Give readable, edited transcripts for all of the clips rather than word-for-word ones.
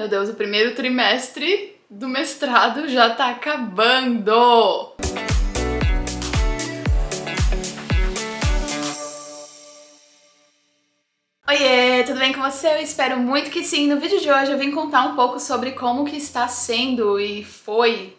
meu Deus, o primeiro trimestre do mestrado já tá acabando! Oiê, tudo bem com você? Eu espero muito que sim. No vídeo de hoje eu vim contar um pouco sobre como que está sendo e foi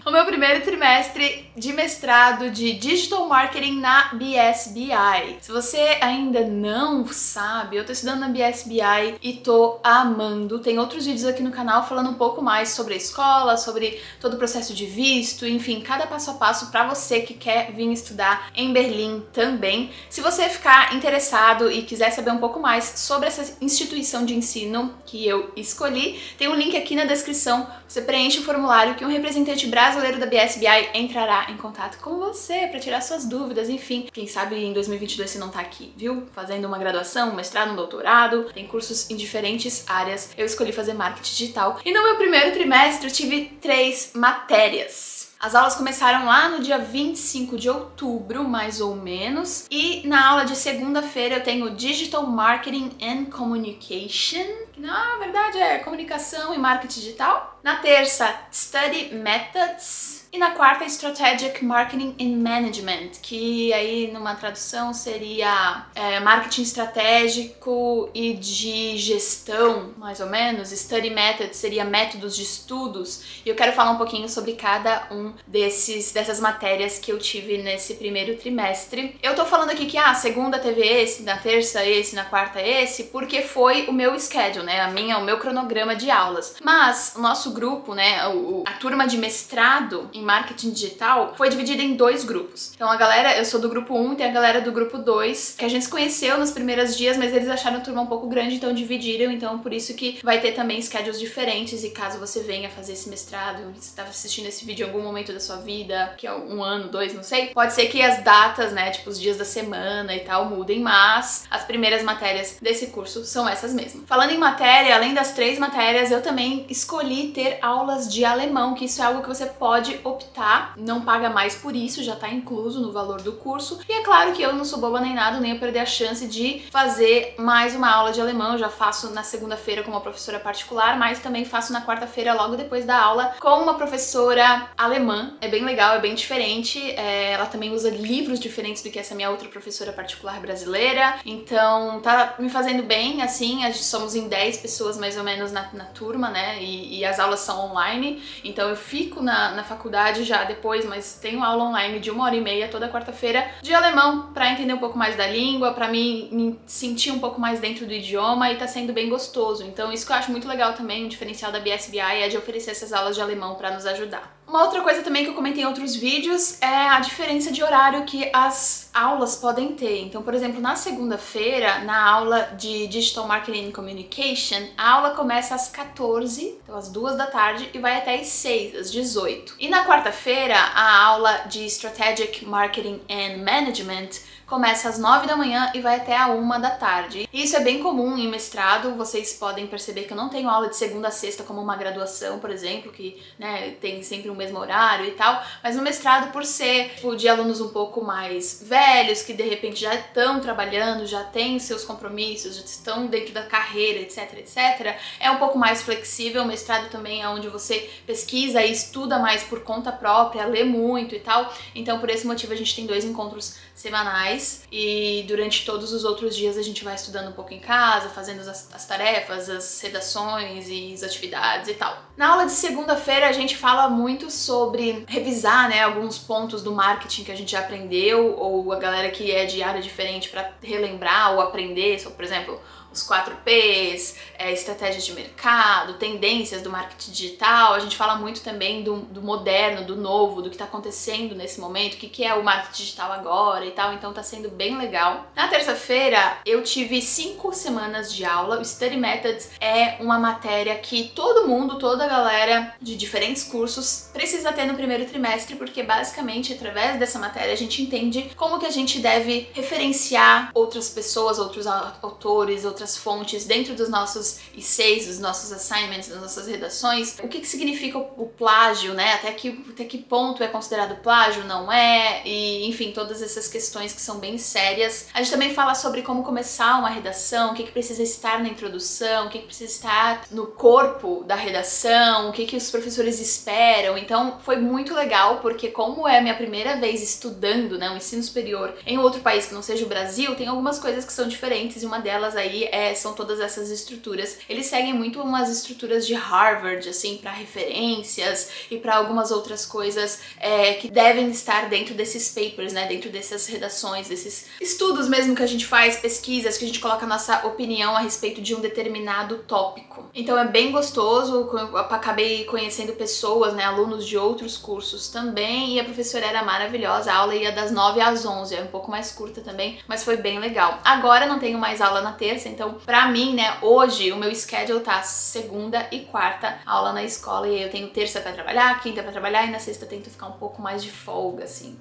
o meu primeiro trimestre de mestrado de Digital Marketing na BSBI. Se você ainda não sabe, eu tô estudando na BSBI e tô amando. Tem outros vídeos aqui no canal falando um pouco mais sobre a escola, sobre todo o processo de visto, enfim, cada passo a passo para você que quer vir estudar em Berlim também. Se você ficar interessado e quiser saber um pouco mais sobre essa instituição de ensino que eu escolhi, tem um link aqui na descrição. Você preenche o formulário que um representante brasileiro da BSBI entrará em contato com você para tirar suas dúvidas, enfim. Quem sabe em 2022 você não tá aqui, viu? Fazendo uma graduação, um mestrado, um doutorado, tem cursos em diferentes áreas. Eu escolhi fazer marketing digital e no meu primeiro trimestre eu tive 3 matérias. As aulas começaram lá no dia 25 de outubro, mais ou menos, e na aula de segunda-feira eu tenho Digital Marketing and Communication, que na verdade é comunicação e marketing digital. Na terça, Study Methods. E na quarta, Strategic Marketing and Management, que aí numa tradução seria marketing estratégico e de gestão, mais ou menos. Study Methods seria métodos de estudos. E eu quero falar um pouquinho sobre cada um dessas matérias que eu tive nesse primeiro trimestre. Eu tô falando aqui que segunda teve esse, na terça esse, na quarta esse, porque foi o meu schedule, né? O meu cronograma de aulas. Mas o nosso grupo, né? A turma de mestrado em marketing digital foi dividida em 2 grupos. Então a galera, eu sou do grupo 1 e tem a galera do grupo 2, que a gente se conheceu nos primeiros dias, mas eles acharam a turma um pouco grande, então dividiram, então por isso que vai ter também schedules diferentes, e caso você venha fazer esse mestrado, você estava assistindo esse vídeo em algum momento da sua vida, que é 1 ano, 2, não sei, pode ser que as datas, né, tipo os dias da semana e tal, mudem, mas as primeiras matérias desse curso são essas mesmas. Falando em matéria, além das 3 matérias, eu também escolhi ter aulas de alemão, que isso é algo que você pode optar, não paga mais por isso, já tá incluso no valor do curso. E é claro que eu não sou boba nem nada, nem ia perder a chance de fazer mais uma aula de alemão. Eu já faço na segunda-feira com uma professora particular, mas também faço na quarta-feira, logo depois da aula, com uma professora alemã. É bem legal, é bem diferente. Ela também usa livros diferentes do que essa minha outra professora particular brasileira. Então tá me fazendo bem, assim, somos em 10 pessoas mais ou menos na turma, né? E as aulas são online, então eu fico na faculdade já depois, mas tenho aula online de 1h30 toda quarta-feira de alemão para entender um pouco mais da língua, para me sentir um pouco mais dentro do idioma, e tá sendo bem gostoso. Então isso que eu acho muito legal também, o diferencial da BSBI é de oferecer essas aulas de alemão para nos ajudar. Uma outra coisa também que eu comentei em outros vídeos é a diferença de horário que as aulas podem ter. Então, por exemplo, na segunda-feira, na aula de Digital Marketing and Communication, a aula começa às 14, então às 2 da tarde, e vai até às 6, às 18. E na quarta-feira, a aula de Strategic Marketing and Management começa às 9 da manhã e vai até a 1 da tarde. E isso é bem comum em mestrado, vocês podem perceber que eu não tenho aula de segunda a sexta como uma graduação, por exemplo, que né, tem sempre o mesmo horário e tal, mas no mestrado, por ser de alunos um pouco mais velhos, que de repente já estão trabalhando, já têm seus compromissos, já estão dentro da carreira, etc, etc, é um pouco mais flexível. O mestrado também é onde você pesquisa e estuda mais por conta própria, lê muito e tal, então por esse motivo a gente tem 2 encontros semanais, e durante todos os outros dias a gente vai estudando um pouco em casa, fazendo as tarefas, as redações e as atividades e tal. Na aula de segunda-feira a gente fala muito sobre revisar, né, alguns pontos do marketing que a gente já aprendeu, ou a galera que é de área diferente para relembrar ou aprender, por exemplo, os 4 Ps, estratégias de mercado, tendências do marketing digital. A gente fala muito também do moderno, do novo, do que está acontecendo nesse momento, o que é o marketing digital agora e tal, então tá sendo bem legal. Na terça-feira eu tive 5 semanas de aula. O Study Methods é uma matéria que todo mundo, toda a galera de diferentes cursos precisa ter no primeiro trimestre, porque basicamente através dessa matéria a gente entende como que a gente deve referenciar outras pessoas, outros autores, outras outras fontes dentro dos nossos essays, dos nossos assignments, das nossas redações, o que significa o plágio, né? Até que ponto é considerado plágio, não é, e enfim, todas essas questões que são bem sérias. A gente também fala sobre como começar uma redação, o que precisa estar na introdução, o que precisa estar no corpo da redação, o que os professores esperam. Então foi muito legal, porque como é a minha primeira vez estudando, né, o ensino superior em outro país que não seja o Brasil, tem algumas coisas que são diferentes, e uma delas aí são todas essas estruturas. Eles seguem muito umas estruturas de Harvard, assim, para referências e para algumas outras coisas que devem estar dentro desses papers, né, dentro dessas redações, desses estudos mesmo que a gente faz, pesquisas, que a gente coloca a nossa opinião a respeito de um determinado tópico. Então é bem gostoso, eu acabei conhecendo pessoas, né, alunos de outros cursos também, e a professora era maravilhosa, a aula ia das 9 às 11, é um pouco mais curta também, mas foi bem legal. Agora não tenho mais aula na terça, então pra mim, né, hoje o meu schedule tá segunda e quarta aula na escola, e aí eu tenho terça pra trabalhar, quinta pra trabalhar, e na sexta eu tento ficar um pouco mais de folga, assim.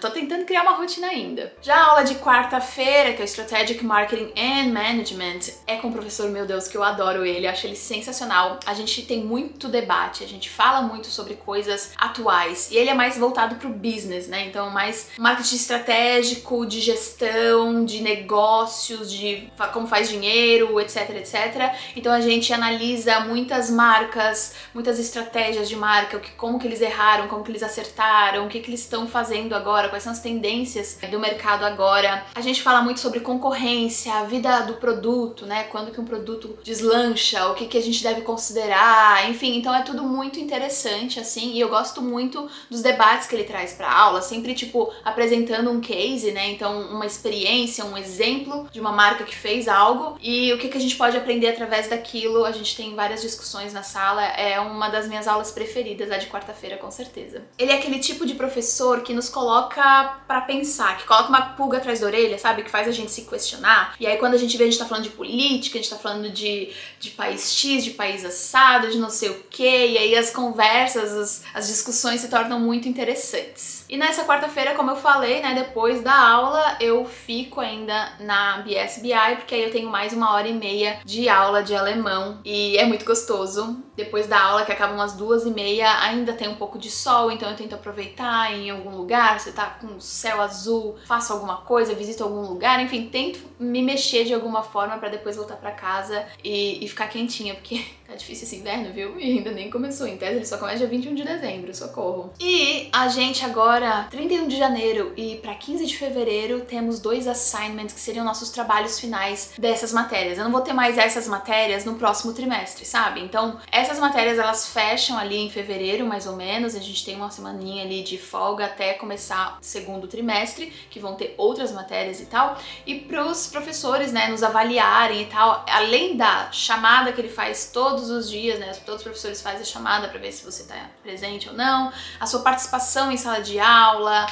Tô tentando criar uma rotina ainda. Já a aula de quarta-feira, que é o Strategic Marketing and Management, é com o professor, meu Deus, que eu adoro ele, acho ele sensacional. A gente tem muito debate, a gente fala muito sobre coisas atuais, e ele é mais voltado pro business, né? Então mais marketing estratégico, de gestão, de negócios, de como faz dinheiro, etc, etc. Então a gente analisa muitas marcas, muitas estratégias de marca, como que eles erraram, como que eles acertaram, o que eles estão fazendo agora, quais são as tendências do mercado agora. A gente fala muito sobre concorrência, a vida do produto, né? Quando que um produto deslancha, o que a gente deve considerar, enfim, então é tudo muito interessante, assim, e eu gosto muito dos debates que ele traz pra aula, sempre, tipo, apresentando um case, né? Então, uma experiência, um exemplo de uma marca que fez algo e o que a gente pode aprender através daquilo. A gente tem várias discussões na sala, é uma das minhas aulas preferidas, a de quarta-feira, com certeza. Ele é aquele tipo de professor que nos coloca pra pensar, que coloca uma pulga atrás da orelha, sabe? Que faz a gente se questionar. E aí, quando a gente vê, a gente tá falando de política, a gente tá falando de país X, de país assado, de não sei o quê, e aí as conversas, as discussões se tornam muito interessantes. E nessa quarta-feira, como eu falei, né, depois da aula, eu fico ainda na BSBI, porque aí eu tenho mais 1h30 de aula de alemão, e é muito gostoso. Depois da aula, que acaba umas 2h30, ainda tem um pouco de sol, então eu tento aproveitar em algum lugar, você tá com o céu azul, faço alguma coisa, visito algum lugar, enfim, tento me mexer de alguma forma pra depois voltar pra casa e ficar quentinha, porque tá difícil esse inverno, viu? E ainda nem começou, em tese ele só começa dia 21 de dezembro, socorro. E a gente agora, 31 de janeiro e pra 15 de fevereiro, temos 2 assignments que seriam nossos trabalhos finais dessas matérias. Eu não vou ter mais essas matérias no próximo trimestre, sabe? Então, essas matérias, elas fecham ali em fevereiro, mais ou menos, a gente tem uma semaninha ali de folga até começar o segundo trimestre, que vão ter outras matérias e tal, e pros professores, né, nos avaliarem e tal, além da chamada que ele faz todos os dias, né, todos os professores fazem a chamada pra ver se você tá presente ou não, a sua participação em sala de aula,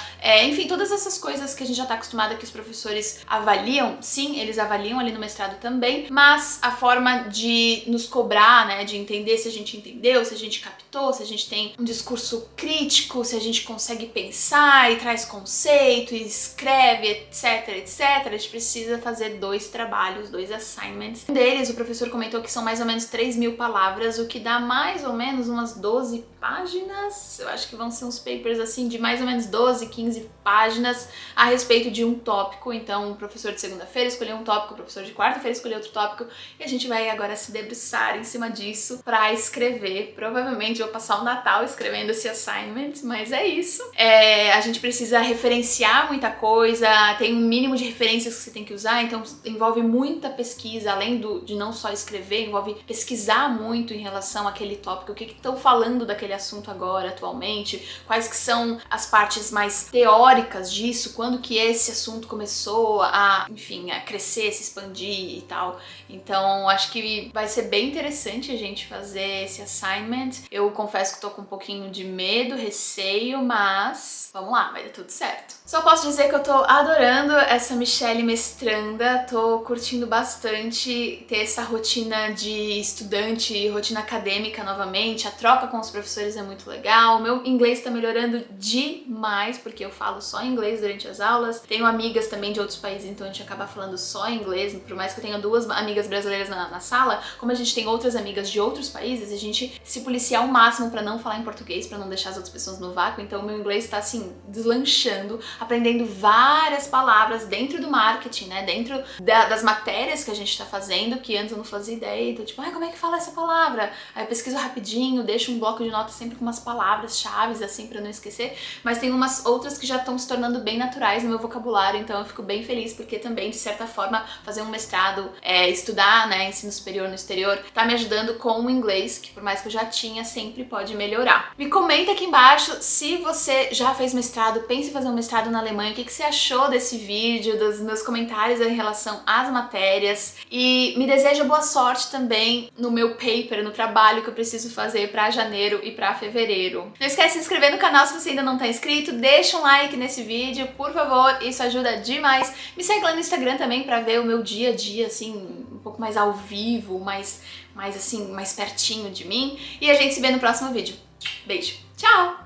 enfim, todas essas coisas que a gente já tá acostumado que os professores avaliam. Sim, eles avaliam ali no mestrado também, mas a forma de nos cobrar, né, de entender se a gente entendeu, se a gente captou, se a gente tem um discurso crítico, se a gente consegue pensar e traz conceito, e escreve, etc, etc, a gente precisa fazer 2 trabalhos, 2 assignments. Um deles, o professor comentou que são mais ou menos 3.000 palavras, o que dá mais ou menos umas 12 páginas, eu acho que vão ser uns papers assim de mais ou menos 12, 15 páginas a respeito de um tópico. Então o professor de segunda-feira escolheu um tópico, o professor de quarta-feira escolheu outro tópico, e a gente vai agora se debruçar em cima disso pra escrever. Provavelmente eu vou passar o Natal escrevendo esse assignment, mas é isso. A gente precisa referenciar muita coisa, tem um mínimo de referências que você tem que usar, então envolve muita pesquisa, além de não só escrever, envolve pesquisar muito em relação àquele tópico, o que estão falando daquele assunto agora, atualmente, quais que são as partes mais teóricas disso, quando que esse assunto começou a, enfim, a crescer, se expandir e tal. Então, acho que vai ser bem interessante a gente fazer esse assignment. Eu confesso que tô com um pouquinho de medo, receio, mas vamos lá, vai dar tudo certo. Só posso dizer que eu tô adorando essa Michelle mestranda, tô curtindo bastante ter essa rotina de estudante, rotina acadêmica novamente, a troca com os professores é muito legal, o meu inglês tá melhorando demais, porque eu falo só inglês durante as aulas, tenho amigas também de outros países, então a gente acaba falando só inglês por mais que eu tenha duas amigas brasileiras na sala, como a gente tem outras amigas de outros países, a gente se policia ao máximo pra não falar em português, pra não deixar as outras pessoas no vácuo. Então o meu inglês tá assim, deslanchando, aprendendo várias palavras dentro do marketing, né, dentro das matérias que a gente tá fazendo, que antes eu não fazia ideia. Então tipo, como é que fala essa palavra? Aí eu pesquiso rapidinho, deixo um bloco de notas sempre com umas palavras-chave, assim, pra não esquecer. Mas tem umas outras que já estão se tornando bem naturais no meu vocabulário, então eu fico bem feliz porque também, de certa forma, fazer um mestrado, estudar, né, ensino superior no exterior, tá me ajudando com o inglês, que por mais que eu já tinha, sempre pode melhorar. Me comenta aqui embaixo se você já fez mestrado, pensa em fazer um mestrado na Alemanha, o que você achou desse vídeo, dos meus comentários em relação às matérias, e me deseja boa sorte também no meu paper, no trabalho que eu preciso fazer pra janeiro e pra fevereiro. Não esquece de se inscrever no canal se você ainda não tá inscrito, deixa um like nesse vídeo, por favor, isso ajuda demais. Me segue lá no Instagram também pra ver o meu dia a dia, assim, um pouco mais ao vivo, mais pertinho de mim. E a gente se vê no próximo vídeo. Beijo, tchau!